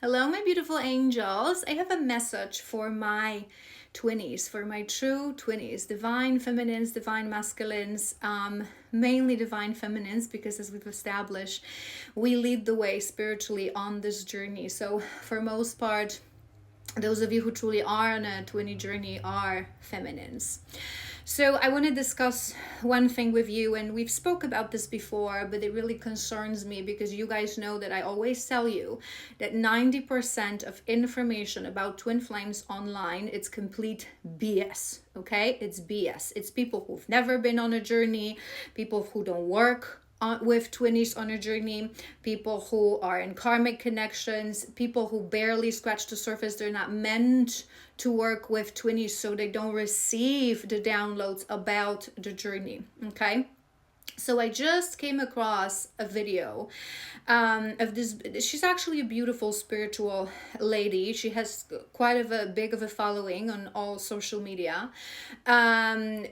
Hello, my beautiful angels. I have a message for my twinnies, for my true twinnies, divine feminines, divine masculines, mainly divine feminines, because as we've established, we lead the way spiritually on this journey. So, for most part, those of you who truly are on a twinny journey are feminines. So I want to discuss one thing with you, and we've spoke about this before, but it really concerns me because you guys know that I always tell you that 90% of information about twin flames online, it's complete BS. Okay, it's BS. It's people who've never been on a journey, people who don't work with twinnies on a journey, people who are in karmic connections, people who barely scratch the surface. They're not meant to work with twinnies, so they don't receive the downloads about the journey. Okay. So I just came across a video of this. She's actually a beautiful spiritual lady. She has quite a big of a following on all social media.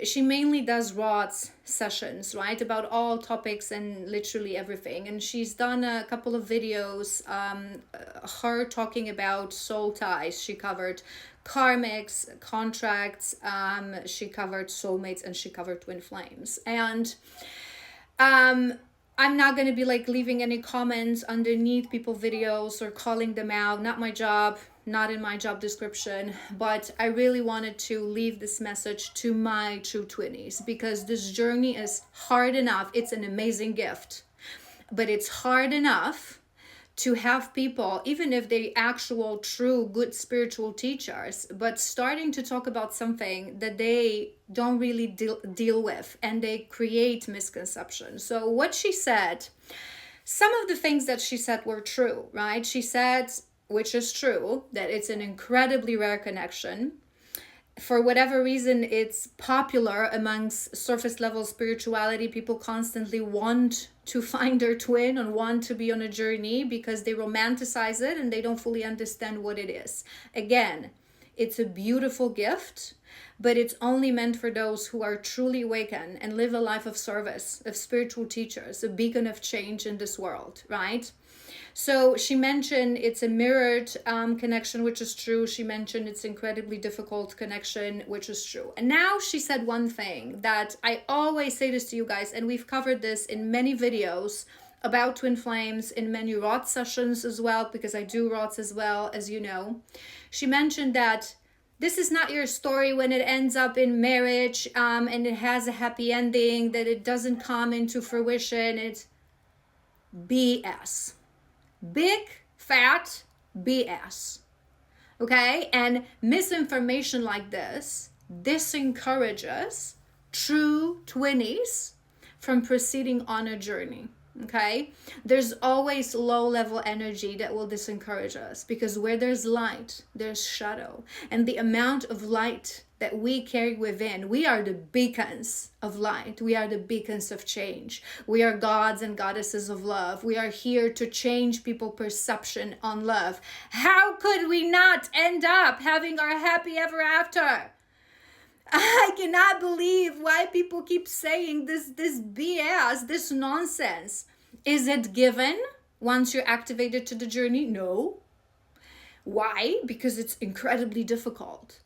She mainly does Rods sessions, right, about all topics and literally everything. And she's done a couple of videos, her talking about soul ties. She covered karmics, contracts, she covered soulmates, and she covered twin flames. And I'm not going to be like leaving any comments underneath people videos or calling them out. Not my job, not in my job description, but I really wanted to leave this message to my true twinnies because this journey is hard enough. It's an amazing gift, but it's hard enough to have people, even if they actual true good spiritual teachers, but starting to talk about something that they don't really deal with, and they create misconceptions. So what she said, some of the things that she said were true, right? She said, which is true, that it's an incredibly rare connection. For whatever reason, it's popular amongst surface level spirituality. People constantly want to find their twin and want to be on a journey because they romanticize it and they don't fully understand what it is. Again, it's a beautiful gift, but it's only meant for those who are truly awakened and live a life of service, of spiritual teachers, a beacon of change in this world, right? So she mentioned it's a mirrored connection, which is true. She mentioned it's incredibly difficult connection, which is true. And now she said one thing that I always say this to you guys, and we've covered this in many videos about twin flames, in many Rod sessions as well, because I do Rods as well, as you know. She mentioned that this is not your story when it ends up in marriage and it has a happy ending, that it doesn't come into fruition. It's BS. Big fat BS. Okay? And misinformation like this disencourages true twinnies from proceeding on a journey. Okay? There's always low level energy that will disencourage us because where there's light, there's shadow. And the amount of light that we carry within, we are the beacons of light. We are the beacons of change. We are gods and goddesses of love. We are here to change people's perception on love. How could we not end up having our happy ever after? I cannot believe why people keep saying this BS, this nonsense. Is it given once you're activated to the journey? No. Why? Because it's incredibly difficult.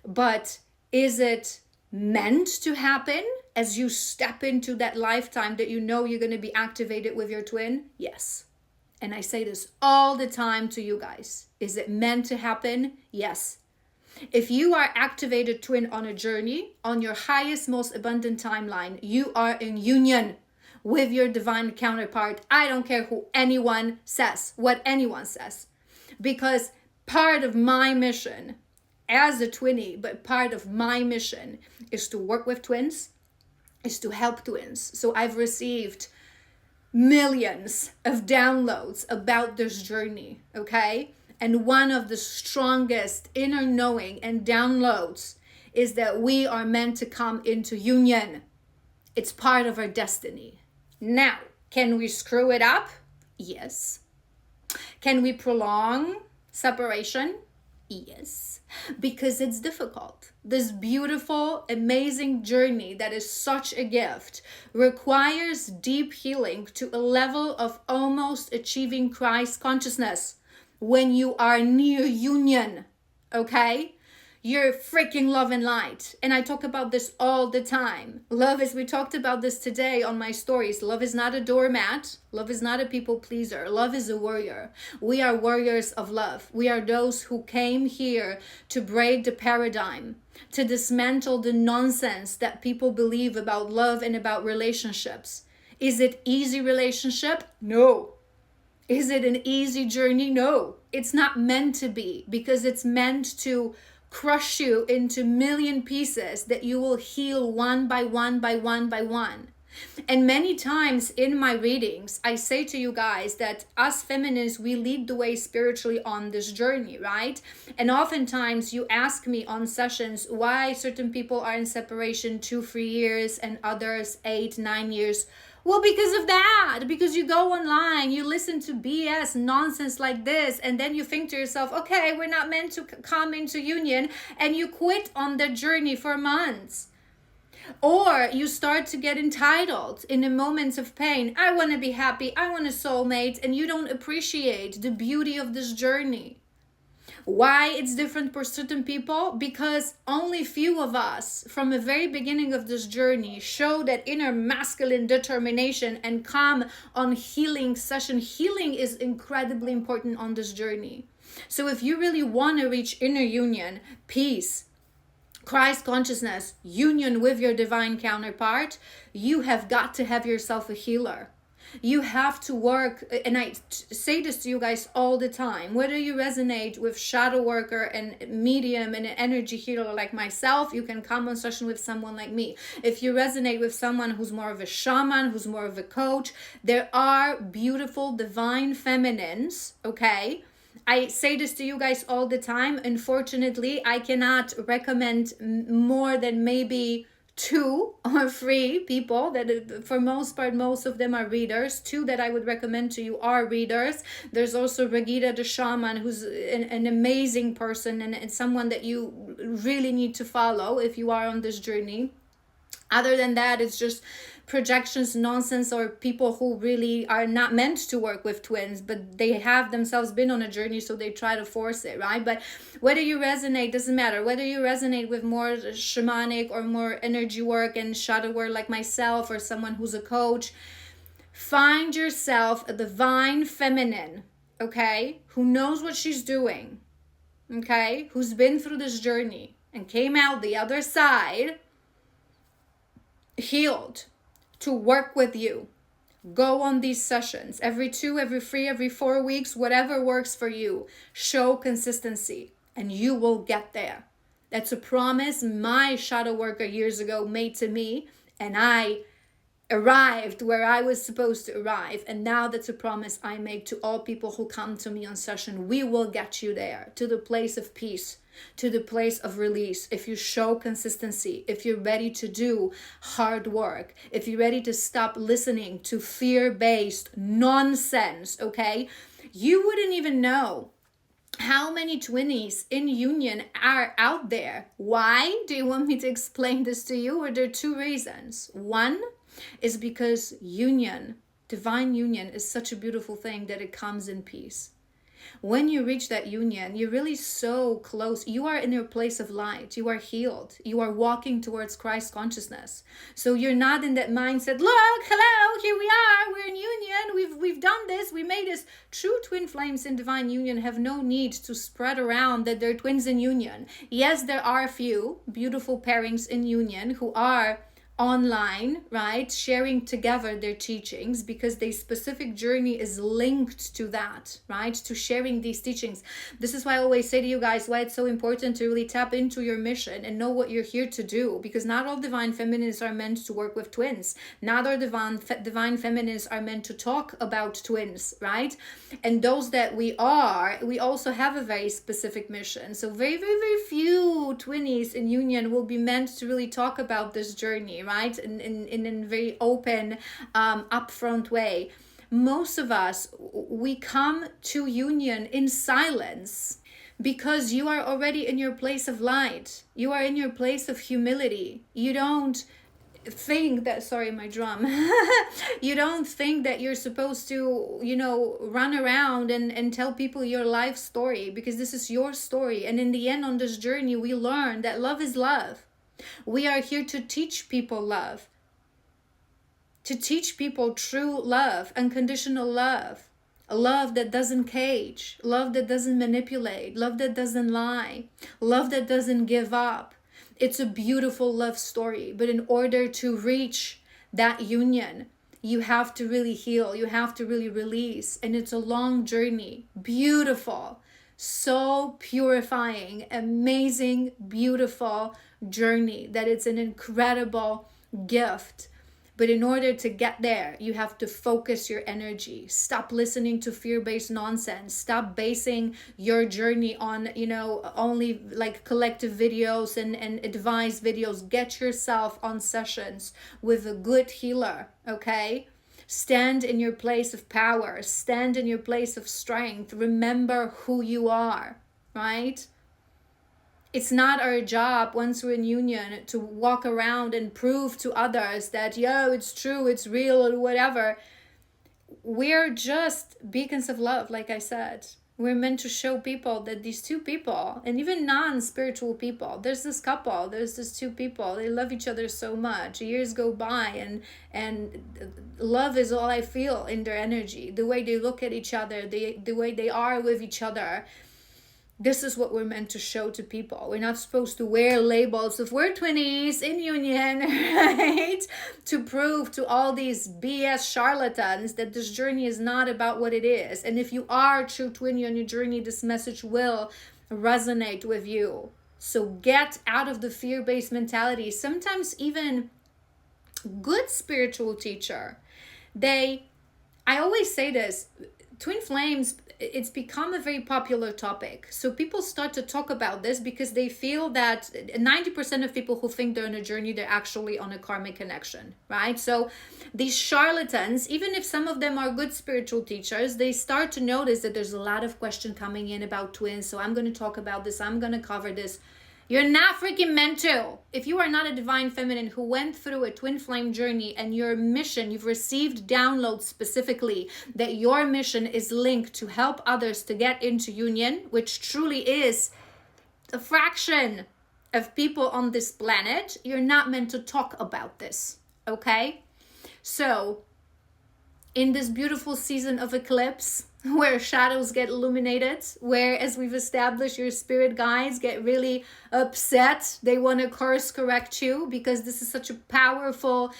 But is it meant to happen as you step into that lifetime that you know you're going to be activated with your twin? Yes. And I say this all the time to you guys. Is it meant to happen? Yes. If you are activated twin on a journey, on your highest, most abundant timeline, you are in union with your divine counterpart. I don't care who anyone says, what anyone says. Because part of my mission as a twinnie, but part of my mission is to work with twins, is to help twins. So I've received millions of downloads about this journey, okay? And one of the strongest inner knowing and downloads is that we are meant to come into union. It's part of our destiny. Now, can we screw it up? Yes. Can we prolong separation? Yes, because it's difficult. This beautiful, amazing journey that is such a gift requires deep healing to a level of almost achieving Christ consciousness. when you are near union, okay? You're freaking love and light. And I talk about this all the time. Love is, we talked about this today on my stories. Love is not a doormat. Love is not a people pleaser. Love is a warrior. We are warriors of love. We are those who came here to break the paradigm, to dismantle the nonsense that people believe about love and about relationships. Is it easy relationship? No. Is it an easy journey? No. It's not meant to be, because it's meant to crush you into million pieces that you will heal one by one by one by one. And many times in my readings, I say to you guys that us feminists, we lead the way spiritually on this journey, right? And oftentimes you ask me on sessions why certain people are in separation 2-3 years and others 8-9 years. Well, because of that, because you go online, you listen to BS nonsense like this, and then you think to yourself, okay, we're not meant to come into union, and you quit on the journey for months. Or you start to get entitled in the moments of pain. I want to be happy, I want a soulmate, and you don't appreciate the beauty of this journey. Why it's different for certain people? Because only few of us from the very beginning of this journey show that inner masculine determination and come on healing session. Healing is incredibly important on this journey. So if you really want to reach inner union, peace, Christ consciousness, union with your divine counterpart, you have got to have yourself a healer. You have to work, and I say this to you guys all the time, whether you resonate with shadow worker and medium and an energy healer like myself, you can come on session with someone like me. If you resonate with someone who's more of a shaman, who's more of a coach, there are beautiful divine feminines, okay? I say this to you guys all the time. Unfortunately, I cannot recommend more than maybe 2 or 3 people that, for most part, most of them are readers. 2 that I would recommend to you are readers. There's also Regina the shaman, who's an amazing person and someone that you really need to follow if you are on this journey. Other than that, it's just projections nonsense, or people who really are not meant to work with twins, but they have themselves been on a journey, so they try to force it, right? But whether you resonate, doesn't matter. Whether you resonate with more shamanic or more energy work and shadow work like myself, or someone who's a coach, find yourself a divine feminine, okay, who knows what she's doing, okay, who's been through this journey and came out the other side healed, to work with you. Go on these sessions every 2, every 3, every 4 weeks, whatever works for you. Show consistency and you will get there. That's a promise my shadow worker years ago made to me, and I arrived where I was supposed to arrive. And now that's a promise I make to all people who come to me on session. We will get you there, to the place of peace, to the place of release. If you show consistency, if you're ready to do hard work, if you're ready to stop listening to fear-based nonsense, okay, you wouldn't even know how many twinnies in union are out there. Why? Do you want me to explain this to you? Or there are 2 reasons. One is because union, divine union, is such a beautiful thing that it comes in peace. When you reach that union, you're really so close. You are in your place of light. You are healed. You are walking towards Christ consciousness. So you're not in that mindset, look, hello, here we are. We're in union. We've done this. We made this. True twin flames in divine union have no need to spread around that they're twins in union. Yes, there are a few beautiful pairings in union who are online, right, sharing together their teachings, because their specific journey is linked to that, right, to sharing these teachings. This is why I always say to you guys why it's so important to really tap into your mission and know what you're here to do, because not all divine feminists are meant to work with twins. Not all divine feminists are meant to talk about twins, right? And those that we also have a very specific mission. So very, very, very few twinnies in union will be meant to really talk about this journey, right, in a very open, upfront way. Most of us, we come to union in silence, because you are already in your place of light. You are in your place of humility. You don't think that, sorry, my drum, you don't think that you're supposed to, run around and tell people your life story, because this is your story. And in the end, on this journey, we learn that love is love. We are here to teach people love, to teach people true love, unconditional love, a love that doesn't cage, love that doesn't manipulate, love that doesn't lie, love that doesn't give up. It's a beautiful love story. But in order to reach that union, you have to really heal. You have to really release. And it's a long journey. Beautiful. So purifying, amazing, beautiful journey that it's an incredible gift. But in order to get there, you have to focus your energy. Stop listening to fear-based nonsense. Stop basing your journey on, only like collective videos and advice videos. Get yourself on sessions with a good healer, okay? Stand in your place of power. Stand in your place of strength. Remember who you are, right? It's not our job once we're in union to walk around and prove to others that, it's true, it's real, or whatever. We're just beacons of love, like I said. We're meant to show people that these two people, and even non-spiritual people, there's this two people, they love each other so much. Years go by and love is all I feel in their energy. The way they look at each other, the way they are with each other. This is what we're meant to show to people. We're not supposed to wear labels of we're twinnies in union, right? To prove to all these BS charlatans that this journey is not about what it is. And if you are a true twinnie on your journey, this message will resonate with you. So get out of the fear-based mentality. Sometimes even good spiritual teacher, I always say this, twin flames, it's become a very popular topic. So people start to talk about this because they feel that 90% of people who think they're on a journey, they're actually on a karmic connection, right? So these charlatans, even if some of them are good spiritual teachers, they start to notice that there's a lot of question coming in about twins. So I'm going to talk about this. I'm going to cover this. You're not freaking meant to. If you are not a divine feminine who went through a twin flame journey and your mission, you've received downloads specifically that your mission is linked to help others to get into union, which truly is a fraction of people on this planet, you're not meant to talk about this, okay? So, in this beautiful season of eclipse, where shadows get illuminated, where, as we've established, your spirit guides get really upset. They want to course correct you because this is such a powerful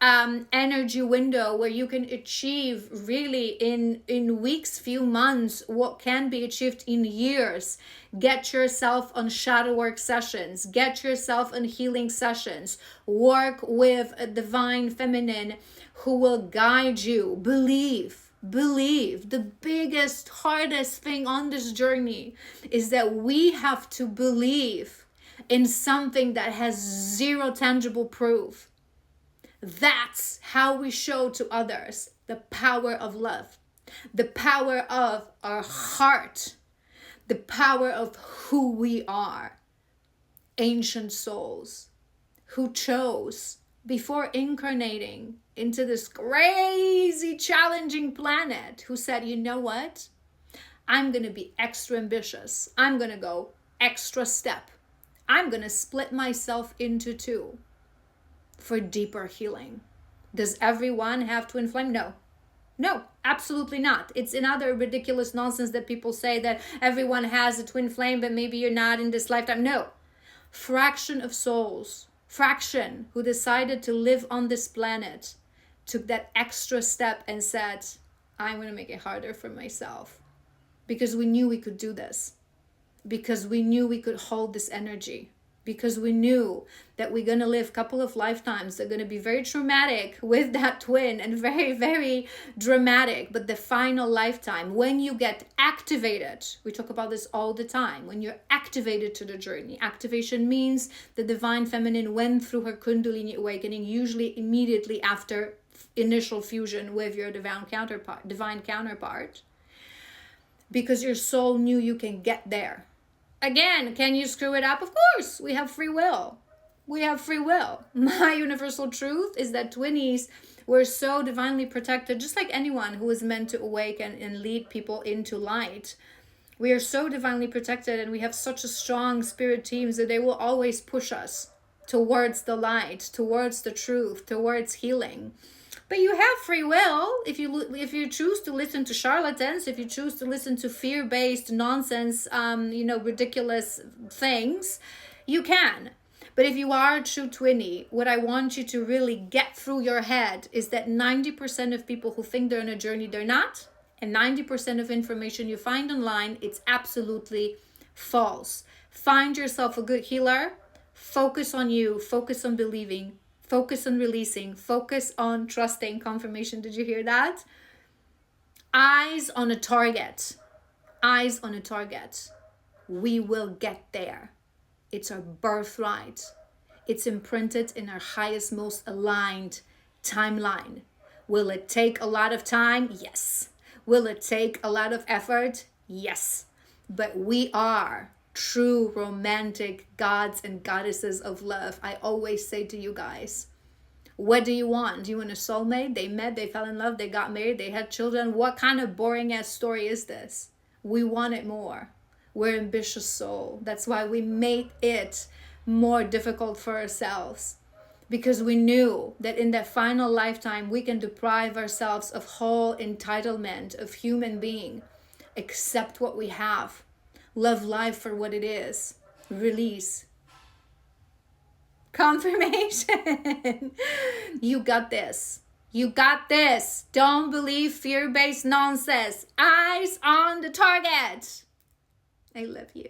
energy window where you can achieve really in weeks, few months, what can be achieved in years. Get yourself on shadow work sessions. Get yourself on healing sessions. Work with a divine feminine who will guide you. Believe. The biggest, hardest thing on this journey is that we have to believe in something that has zero tangible proof. That's how we show to others the power of love, the power of our heart, the power of who we are. Ancient souls who chose, before incarnating into this crazy challenging planet, who said, you know what? I'm going to be extra ambitious. I'm going to go extra step. I'm going to split myself into two for deeper healing. Does everyone have twin flame? No, absolutely not. It's another ridiculous nonsense that people say that everyone has a twin flame, but maybe you're not in this lifetime. No. Fraction of souls, who decided to live on this planet, took that extra step and said, I'm going to make it harder for myself. Because we knew we could do this. Because we knew we could hold this energy. Because we knew that we're going to live a couple of lifetimes that are going to be very traumatic with that twin and very, very dramatic. But the final lifetime, when you get activated, we talk about this all the time, when you're activated to the journey. Activation means the divine feminine went through her Kundalini awakening, usually immediately after initial fusion with your divine counterpart. Because your soul knew you can get there. Again, can you screw it up? Of course, we have free will. We have free will. My universal truth is that 20s, we're so divinely protected, just like anyone who is meant to awaken and lead people into light. We are so divinely protected, and we have such a strong spirit teams that they will always push us towards the light, towards the truth, towards healing. But you have free will. If you choose to listen to charlatans, if you choose to listen to fear-based nonsense, ridiculous things, you can. But if you are a true 20, what I want you to really get through your head is that 90% of people who think they're on a journey, they're not. And 90% of information you find online, it's absolutely false. Find yourself a good healer. Focus on you. Focus on believing. Focus on releasing. Focus on trusting. Confirmation. Did you hear that? Eyes on a target. Eyes on a target. We will get there. It's our birthright. It's imprinted in our highest, most aligned timeline. Will it take a lot of time? Yes. Will it take a lot of effort? Yes. But we are true romantic gods and goddesses of love. I always say to you guys, what do you want? Do you want a soulmate? They met, they fell in love, they got married, they had children. What kind of boring ass story is this? We want it more. We're ambitious soul. That's why we made it more difficult for ourselves, because we knew that in that final lifetime we can deprive ourselves of whole entitlement of human being, accept what we have, love life for what it is, release. Confirmation. You got this. You got this. Don't believe fear-based nonsense. Eyes on the target. I love you.